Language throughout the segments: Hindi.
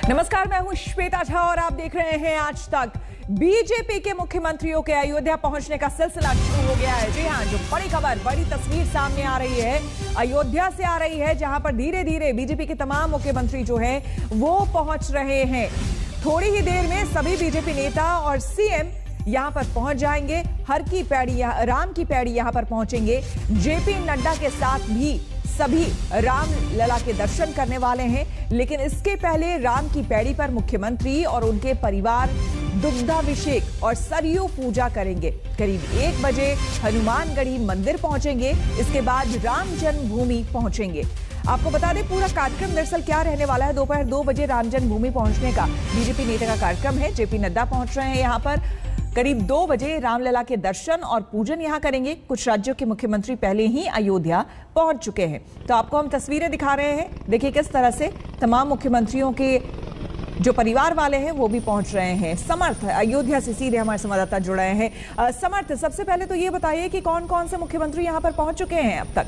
नमस्कार, मैं हूं श्वेता झा और आप देख रहे हैं आज तक। बीजेपी के मुख्यमंत्रियों के अयोध्या पहुंचने का सिलसिला शुरू हो गया है। जी हां, जो बड़ी खबर, बड़ी तस्वीर सामने आ रही है अयोध्या से आ रही है, जहां पर धीरे धीरे बीजेपी के तमाम मुख्यमंत्री जो है वो पहुंच रहे हैं। थोड़ी ही देर में सभी बीजेपी नेता और सीएम यहां पर पहुंच जाएंगे। हर की पैड़ी, राम की पैड़ी यहां पर पहुंचेंगे। जेपी नड्डा के साथ भी सभी राम लला के दर्शन करने वाले हैं। लेकिन इसके पहले राम की पैड़ी पर मुख्यमंत्री और उनके परिवार दुग्धाभिषेक और सरयू पूजा करेंगे। करीब 1 बजे हनुमानगढ़ी मंदिर पहुंचेंगे। इसके बाद राम जन्मभूमि पहुंचेंगे। आपको बता दें पूरा कार्यक्रम दरअसल क्या रहने वाला है। दोपहर 2 बजे राम जन्मभूमि पहुंचने का बीजेपी नेता का कार्यक्रम है। जेपी नड्डा पहुंच रहे हैं यहां पर। करीब 2 बजे रामलला के दर्शन और पूजन यहां करेंगे। कुछ राज्यों के मुख्यमंत्री पहले ही अयोध्या पहुंच चुके हैं, तो आपको हम तस्वीरें दिखा रहे हैं। देखिए किस तरह से तमाम मुख्यमंत्रियों के जो परिवार वाले हैं वो भी पहुंच रहे हैं। समर्थ अयोध्या से सीधे हमारे संवाददाता जुड़ रहे हैं। समर्थ, सबसे पहले तो ये बताइए कि कौन कौन से मुख्यमंत्री यहां पर पहुंच चुके हैं अब तक।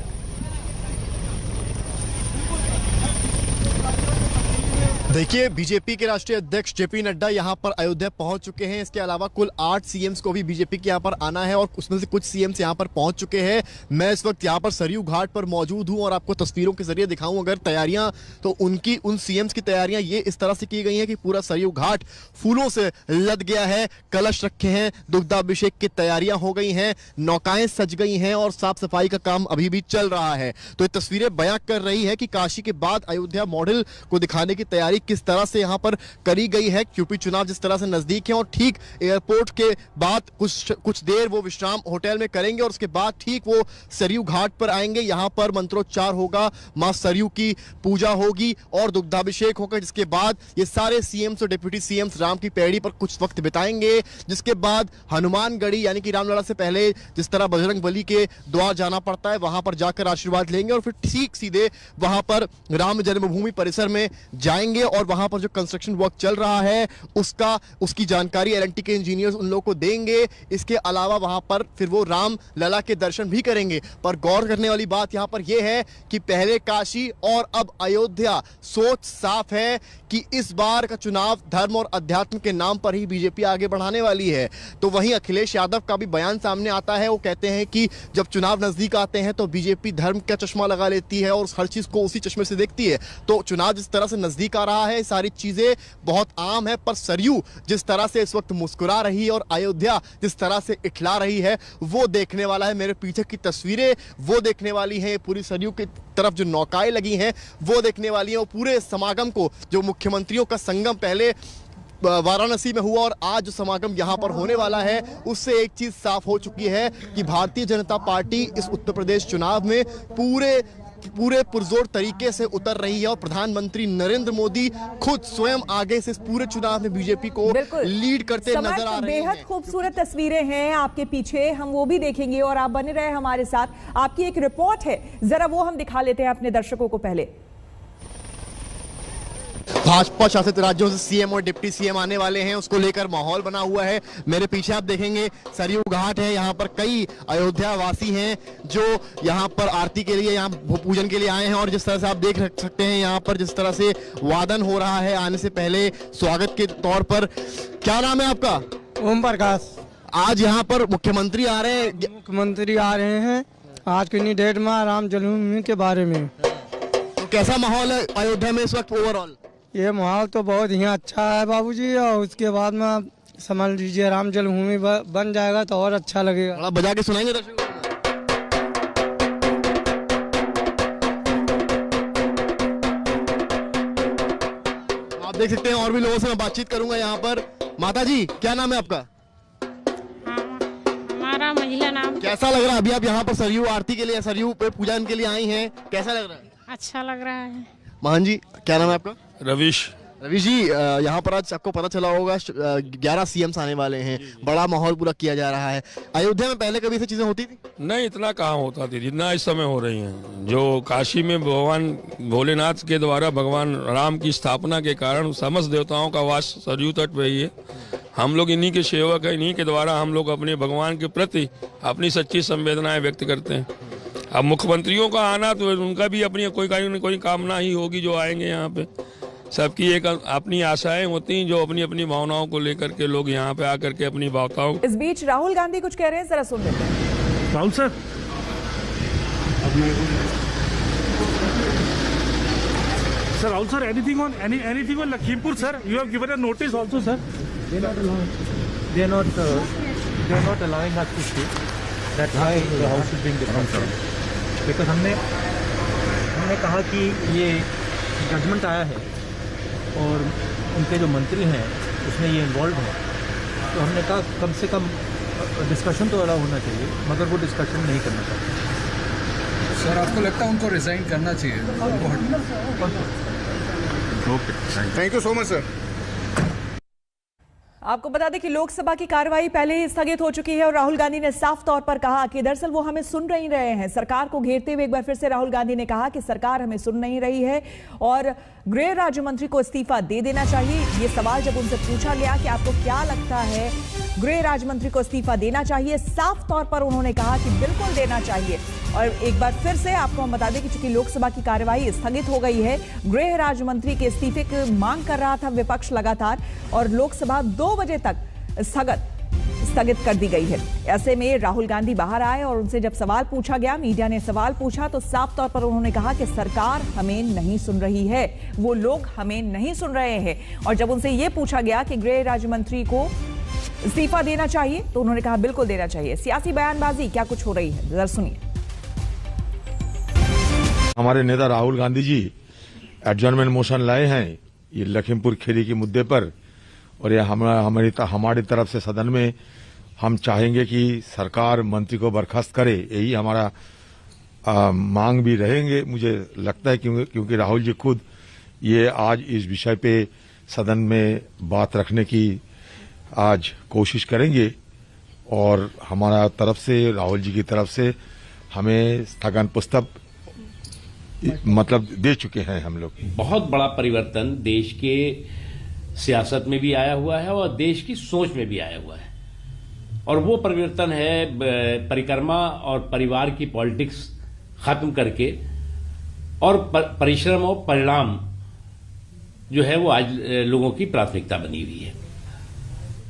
देखिए, बीजेपी के राष्ट्रीय अध्यक्ष जेपी नड्डा यहां पर अयोध्या पहुंच चुके हैं। इसके अलावा कुल 8 सीएम्स को भी बीजेपी के यहां पर आना है और उसमें से कुछ सीएम्स यहां पर पहुंच चुके हैं। मैं इस वक्त यहां पर सरयू घाट पर मौजूद हूं और आपको तस्वीरों के जरिए दिखाऊं अगर तैयारियां, तो उन सीएम्स की तैयारियां ये इस तरह से की गई हैं कि पूरा सरयू घाट फूलों से लद गया है। कलश रखे हैं, दुग्धाभिषेक की तैयारियां हो गई हैं, नौकाएं सज गई हैं और साफ सफाई का काम अभी भी चल रहा है। तो ये तस्वीरें बयां कर रही है कि काशी के बाद अयोध्या मॉडल को दिखाने की तैयारी किस तरह से यहां पर करी गई है। क्योंकि चुनाव जिस तरह से नजदीक है और ठीक एयरपोर्ट के बाद कुछ देर वो विश्राम होटल में करेंगे और उसके बाद ठीक वो सरयू घाट पर आएंगे। यहां पर मंत्रोच्चार होगा, मां सरयू की पूजा होगी और दुग्धाभिषेक होगा, जिसके बाद ये सारे सीएम्स और डिप्टी सीएम्स राम की पैड़ी पर कुछ वक्त बिताएंगे। जिसके बाद हनुमानगढ़ी यानी कि रामलला से पहले जिस तरह बजरंगबली के द्वार जाना पड़ता है वहां पर जाकर आशीर्वाद लेंगे और फिर ठीक सीधे वहां पर राम जन्मभूमि परिसर में जाएंगे और वहां पर जो कंस्ट्रक्शन वर्क चल रहा है उसकी जानकारी एल&टी के इंजीनियर्स उन लोगों को देंगे। इसके अलावा वहां पर फिर वो राम लला के दर्शन भी करेंगे। पर गौर करने वाली बात यहां पर यह है कि पहले काशी और अब अयोध्या। सोच साफ है कि इस बार का चुनाव धर्म और अध्यात्म के नाम पर ही बीजेपी आगे बढ़ाने वाली है। तो वहीं अखिलेश यादव का भी बयान सामने आता है। वो कहते हैं कि जब चुनाव नजदीक आते हैं तो बीजेपी धर्म का चश्मा लगा लेती है और हर चीज को उसी चश्मे से देखती है। तो चुनाव जिस तरह से नजदीक आ रहा है सारी चीजें बहुत आम है, पर सरयू जिस तरह से इस वक्त मुस्कुरा रही है और अयोध्या जिस तरह से इठला रही है वो देखने वाला है। मेरे पीछे की तस्वीरें वो देखने वाली हैं। पूरी सरयू की तरफ जो नौकाएं लगी हैं वो देखने वाली हैं। और पूरे समागम को, जो मुख्यमंत्रियों का संगम पहले वाराणसी में हुआ और आज जो समागम यहां पर होने वाला है, उससे एक चीज साफ हो चुकी है कि भारतीय जनता पार्टी इस उत्तर प्रदेश चुनाव में पूरे पुरजोर तरीके से उतर रही है और प्रधानमंत्री नरेंद्र मोदी खुद स्वयं आगे से इस पूरे चुनाव में बीजेपी को लीड करते नजर आ रहे हैं। बेहद खूबसूरत तस्वीरें हैं आपके पीछे, हम वो भी देखेंगे और आप बने रहे हमारे साथ। आपकी एक रिपोर्ट है, जरा वो हम दिखा लेते हैं अपने दर्शकों को। पहले भाजपा शासित राज्यों से सीएम और डिप्टी सीएम आने वाले हैं, उसको लेकर माहौल बना हुआ है। मेरे पीछे आप देखेंगे सरयू घाट है। यहाँ पर कई अयोध्या वासी हैं जो यहाँ पर आरती के लिए, यहाँ पूजन के लिए आए हैं। और जिस तरह से आप देख सकते हैं यहाँ पर जिस तरह से वादन हो रहा है आने से पहले स्वागत के तौर पर। क्या नाम है आपका? ओम प्रकाश। आज यहाँ पर मुख्यमंत्री आ रहे हैं। मुख्यमंत्री आ रहे हैं आज की डेट में राम जन्मभूमि के बारे में। तो कैसा माहौल है अयोध्या में इस वक्त ओवरऑल? ये माहौल तो बहुत ही अच्छा है बाबूजी, और उसके बाद में समझ लीजिए राम जन्मभूमि बन जाएगा तो और अच्छा लगेगा। थोड़ा बजा के सुनाएंगे दर्शकों को? आप देख सकते हैं और भी लोगों से मैं बातचीत करूंगा यहाँ पर। माता जी, क्या नाम है आपका? हमारा महिला नाम। कैसा लग रहा है अभी आप यहाँ पर सरयू आरती के लिए, सरयू पे पूजन के लिए आई हैं, कैसा लग रहा है? अच्छा लग रहा है। महान जी, क्या नाम है आपका? रविश जी, यहाँ पर आज आपको पता चला होगा 11 सीएम्स आने वाले हैं, बड़ा माहौल पूरा किया जा रहा है। अयोध्या में पहले कभी ऐसी चीजें होती थी? नहीं, इतना कहाँ होता थी जितना इस समय हो रही हैं। जो काशी में भगवान भोलेनाथ के द्वारा भगवान राम की स्थापना के कारण समस्त देवताओं का वास सरयू तट पे ही है। हम लोग इन्हीं के सेवक हैं, इन्हीं के द्वारा हम लोग अपने भगवान के प्रति अपनी सच्ची संवेदनाएं व्यक्त करते हैं। अब मुख्यमंत्रियों का आना तो उनका भी अपनी कोई कामना ही होगी जो आएंगे यहाँ पे। सबकी एक अपनी आशाएं होती हैं जो अपनी अपनी भावनाओं को लेकर के लोग यहाँ पे आकर के अपनी भावनाओं। इस बीच राहुल गांधी कुछ कह रहे हैं, जरा सुन लेते हैं। Rahul sir, Sir, also anything on Lakhimpur, sir? You have given a notice also, sir. They are not allowing us to speak. That's why the house is being discontinued. Because हमने कहा कि ये जजमेंट आया है और उनके जो मंत्री हैं उसमें ये इन्वॉल्व है, तो हमने कहा कम से कम डिस्कशन तो अलाउ होना चाहिए, मगर वो डिस्कशन नहीं करना चाहते। सर, आपको लगता है उनको रिजाइन करना चाहिए? Okay, thank you so much sir. आपको बता दें कि लोकसभा की कार्रवाई पहले ही स्थगित हो चुकी है और राहुल गांधी ने साफ तौर पर कहा कि दरअसल वो हमें सुन नहीं रहे हैं। सरकार को घेरते हुए एक बार फिर से राहुल गांधी ने कहा कि सरकार हमें सुन नहीं रही है और गृह राज्य मंत्री को इस्तीफा दे देना चाहिए। ये सवाल जब उनसे पूछा गया कि आपको क्या लगता है गृह राज्य मंत्री को इस्तीफा देना चाहिए, साफ तौर पर उन्होंने कहा कि बिल्कुल देना चाहिए। और एक बार फिर से आपको हम बता दें कि चूंकि लोकसभा की कार्यवाही स्थगित हो गई है, गृह राज्य मंत्री के इस्तीफे की मांग कर रहा था विपक्ष लगातार और लोकसभा 2 बजे तक स्थगित कर दी गई है। ऐसे में राहुल गांधी बाहर आए और उनसे जब सवाल पूछा गया, मीडिया ने सवाल पूछा, तो साफ तौर पर उन्होंने कहा कि सरकार हमें नहीं सुन रही है, वो लोग हमें नहीं सुन रहे हैं। और जब उनसे यह पूछा गया कि गृह राज्य मंत्री को इस्तीफा देना चाहिए, तो उन्होंने कहा बिल्कुल देना चाहिए। सियासी बयानबाजी क्या कुछ हो रही है, जरा सुनिए। हमारे नेता राहुल गांधी जी एडजर्नमेंट मोशन लाए हैं ये लखीमपुर खीरी के मुद्दे पर, और ये हमारी तरफ से सदन में हम चाहेंगे कि सरकार मंत्री को बर्खास्त करे, यही हमारा मांग भी रहेंगे। मुझे लगता है क्योंकि राहुल जी खुद ये आज इस विषय पे सदन में बात रखने की आज कोशिश करेंगे और हमारा तरफ से, राहुल जी की तरफ से हमें स्थगन पुस्तक मतलब दे चुके हैं हम लोग। बहुत बड़ा परिवर्तन देश के सियासत में भी आया हुआ है और देश की सोच में भी आया हुआ है, और वो परिवर्तन है परिक्रमा और परिवार की पॉलिटिक्स खत्म करके और परिश्रम और परिणाम जो है वो आज लोगों की प्राथमिकता बनी हुई है।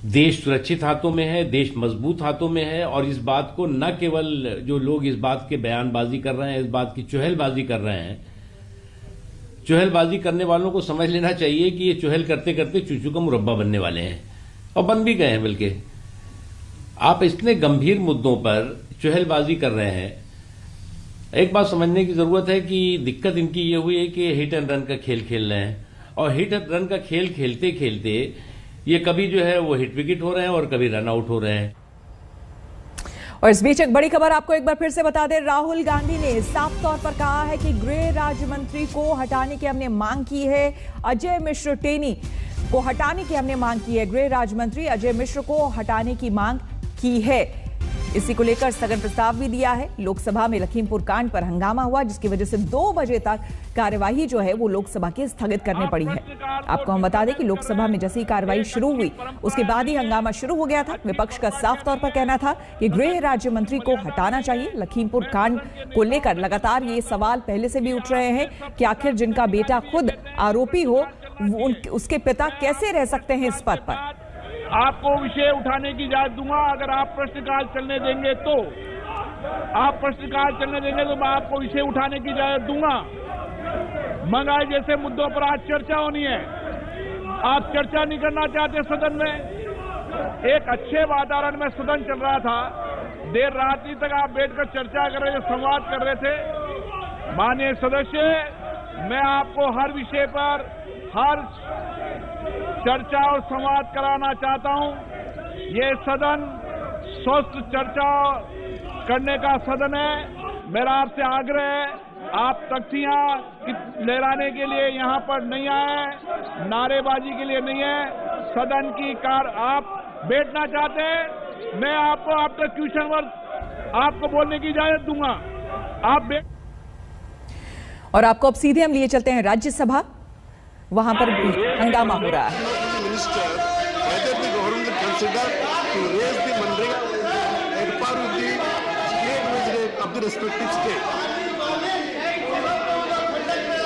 देश सुरक्षित हाथों में है, देश मजबूत हाथों में है, और इस बात को न केवल जो लोग इस बात के बयानबाजी कर रहे हैं, इस बात की चुहलबाजी कर रहे हैं, चुहलबाजी करने वालों को समझ लेना चाहिए कि ये चुहल करते करते चूचू का मुरब्बा बनने वाले हैं और बन भी गए हैं। बल्कि आप इतने गंभीर मुद्दों पर चुहलबाजी कर रहे हैं। एक बात समझने की जरूरत है कि दिक्कत इनकी ये हुई है कि हिट एंड रन का खेल खेल रहे हैं, और हिट एंड रन का खेल खेलते खेलते ये कभी जो है वो हिट विकेट हो रहे हैं और कभी रन आउट हो रहे हैं। और इस बीच एक बड़ी खबर आपको एक बार फिर से बता दें, राहुल गांधी ने साफ तौर पर कहा है कि गृह राज्य मंत्री को हटाने की हमने मांग की है। अजय मिश्र टेनी को हटाने की हमने मांग की है, गृह राज्य मंत्री अजय मिश्र को हटाने की मांग की है। इसी को लेकर स्थगन प्रस्ताव भी दिया है। लोकसभा में लखीमपुर कांड पर हंगामा हुआ, जिसकी वजह से 2 बजे तक कार्यवाही जो है वो लोकसभा की स्थगित करनी पड़ी है। आपको हम बता दें कि लोकसभा में जैसे ही कार्रवाई शुरू हुई, उसके बाद ही हंगामा शुरू हो गया था। विपक्ष का साफ तौर पर कहना था कि गृह राज्य मंत्री को हटाना चाहिए। लखीमपुर कांड को लेकर लगातार ये सवाल पहले से भी उठ रहे हैं कि आखिर जिनका बेटा खुद आरोपी हो, उसके पिता कैसे रह सकते हैं इस पद पर। आपको विषय उठाने की इजाजत दूंगा अगर आप प्रश्नकाल चलने देंगे तो। आप प्रश्नकाल चलने देंगे तो मैं आपको विषय उठाने की इजाजत दूंगा। महंगाई जैसे मुद्दों पर आज चर्चा होनी है, आप चर्चा नहीं करना चाहते सदन में। एक अच्छे वातावरण में सदन चल रहा था, देर रात्रि तक आप बैठकर चर्चा कर रहे थे, संवाद कर रहे थे। माननीय सदस्य, मैं आपको हर विषय पर हर चर्चा और संवाद कराना चाहता हूं। ये सदन स्वस्थ चर्चा करने का सदन है। मेरा आपसे आग्रह है, आप तख्तियां लहराने के लिए यहां पर नहीं आए, नारेबाजी के लिए नहीं है। सदन की आप बैठना चाहते हैं, मैं आपको आफ्टर क्वेश्चन वर्क आपको बोलने की इजाजत दूंगा। आप और आपको अब सीधे हम लिए चलते हैं राज्यसभा, वहां पर भी हंगामा हो रहा है।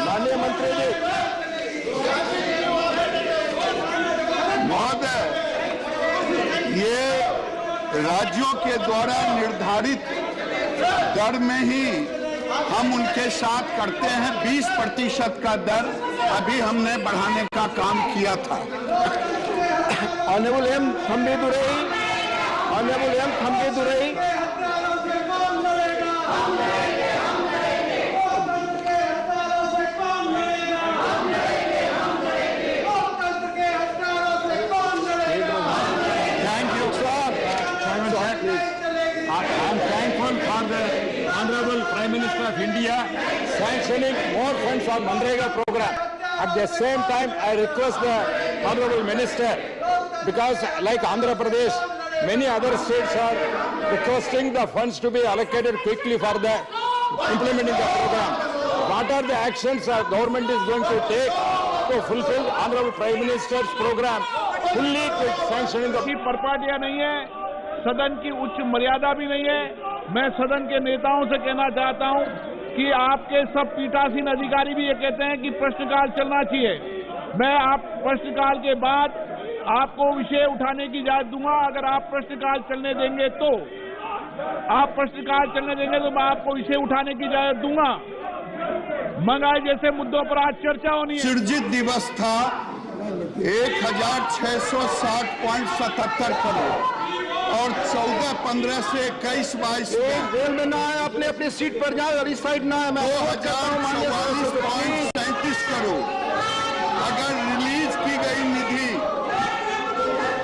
माननीय मंत्री जी राज्यों के द्वारा निर्धारित दर में ही हम उनके साथ करते हैं। 20% का दर अभी हमने बढ़ाने का काम किया था। Honourable M Thambidurai, honourable M Thambidurai. Honorable Prime Minister of India sanctioning more funds for Manrega program. At the same time, I request the Honorable Minister, because like Andhra Pradesh, many other states are requesting the funds to be allocated quickly for the implementing the program. What are the actions our government is going to take to fulfill Honorable Prime Minister's program fully with sanctioning the... परपाटियां नहीं है, सदन की उच्च मर्यादा भी नहीं है। मैं सदन के नेताओं से कहना चाहता हूं कि आपके सब पीठासीन अधिकारी भी ये कहते हैं कि प्रश्नकाल चलना चाहिए। मैं आप प्रश्नकाल के बाद आपको विषय उठाने की इजाजत दूंगा। अगर आप प्रश्नकाल चलने देंगे तो मैं आपको विषय उठाने की इजाजत दूंगा। महंगाई जैसे मुद्दों पर आज चर्चा होनी है। सृजित दिवस था 1660.77 करोड़ और 14-15 से 21-22 में ना है, अपने अपने सीट पर जाए और इस साइड ना है। 2044.37 करोड़। अगर रिलीज की गई निधि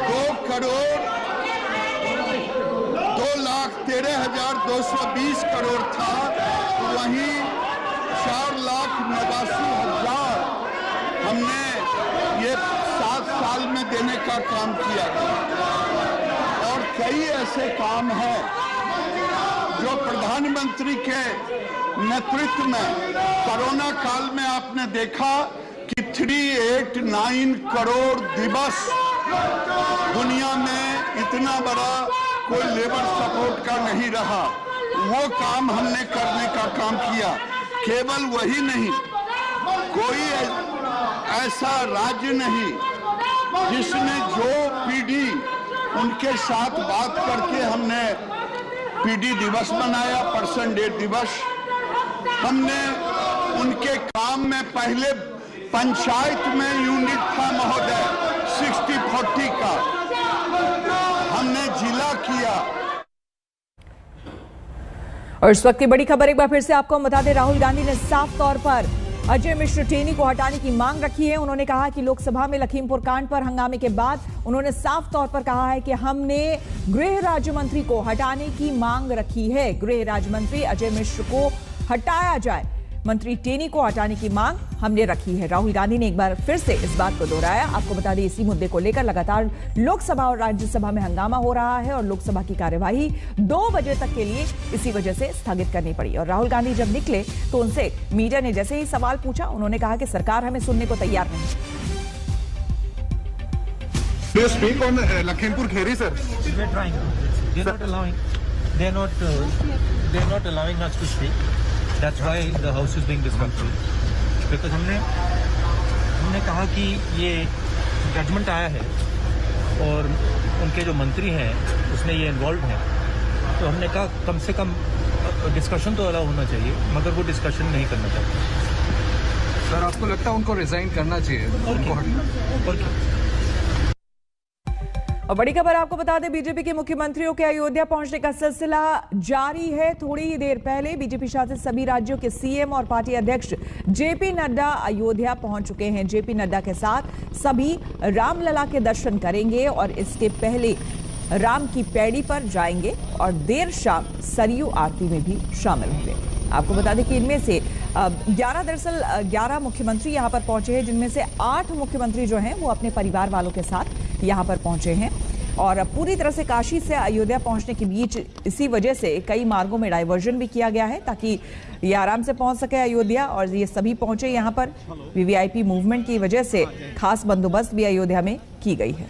2,13,220 करोड़ था, वहीं 4,89,000 हमने ये 7 साल में देने का काम किया था। कई ऐसे काम हैं जो प्रधानमंत्री के नेतृत्व में कोरोना काल में आपने देखा कि 389 करोड़ दिवस, दुनिया में इतना बड़ा कोई लेबर सपोर्ट का नहीं रहा। वो काम हमने करने का काम किया। केवल वही नहीं, कोई ऐसा राज्य नहीं जिसने जो पीढ़ी उनके साथ बात करके हमने पीडी दिवस मनाया, पर्सन डे दिवस। हमने उनके काम में पहले पंचायत में यूनिट था महोदय 60-40 का, हमने जिला किया। और इस वक्त की बड़ी खबर एक बार फिर से आपको हम बता दें, राहुल गांधी ने साफ तौर पर अजय मिश्र टेनी को हटाने की मांग रखी है। उन्होंने कहा कि लोकसभा में लखीमपुर कांड पर हंगामे के बाद उन्होंने साफ तौर पर कहा है कि हमने गृह राज्य मंत्री को हटाने की मांग रखी है। गृह राज्य मंत्री अजय मिश्र को हटाया जाए, मंत्री टेनी को हटाने की मांग हमने रखी है। राहुल गांधी ने एक बार फिर से इस बात को दोहराया। आपको बता दें, इसी मुद्दे को लेकर लगातार लोकसभा और राज्यसभा में हंगामा हो रहा है और लोकसभा की कार्यवाही 2 बजे तक के लिए इसी वजह से स्थगित करनी पड़ी। और राहुल गांधी जब निकले तो उनसे मीडिया ने जैसे ही सवाल पूछा, उन्होंने कहा कि सरकार हमें सुनने को तैयार नहीं। Speak on Lakhimpur Kheri sir. They are not allowing us to speak. That's why the house is being disrupted. Because हमने कहा कि ये जजमेंट आया है और उनके जो मंत्री हैं उसमें ये इन्वॉल्व हैं, तो हमने कहा कम से कम डिस्कशन तो अलाउ होना चाहिए, मगर वो डिस्कशन नहीं करना चाहते। सर, आपको लगता है उनको रिजाइन करना चाहिए? और बड़ी खबर आपको बता दें, बीजेपी के मुख्यमंत्रियों के अयोध्या पहुंचने का सिलसिला जारी है। थोड़ी ही देर पहले बीजेपी शासित सभी राज्यों के सीएम और पार्टी अध्यक्ष जेपी नड्डा अयोध्या पहुंच चुके हैं। जेपी नड्डा के साथ सभी रामलला के दर्शन करेंगे और इसके पहले राम की पैड़ी पर जाएंगे और देर शाम सरयू आरती में भी शामिल होंगे। आपको बता दें कि इनमें से 11 मुख्यमंत्री यहां पर पहुंचे हैं, जिनमें से 8 मुख्यमंत्री जो हैं वो अपने परिवार वालों के साथ यहां पर पहुंचे हैं। और पूरी तरह से काशी से अयोध्या पहुंचने के बीच इसी वजह से कई मार्गों में डाइवर्जन भी किया गया है ताकि ये आराम से पहुंच सके अयोध्या। और ये सभी पहुंचे यहां पर वीवीआईपी मूवमेंट की वजह से खास बंदोबस्त भी अयोध्या में की गई है।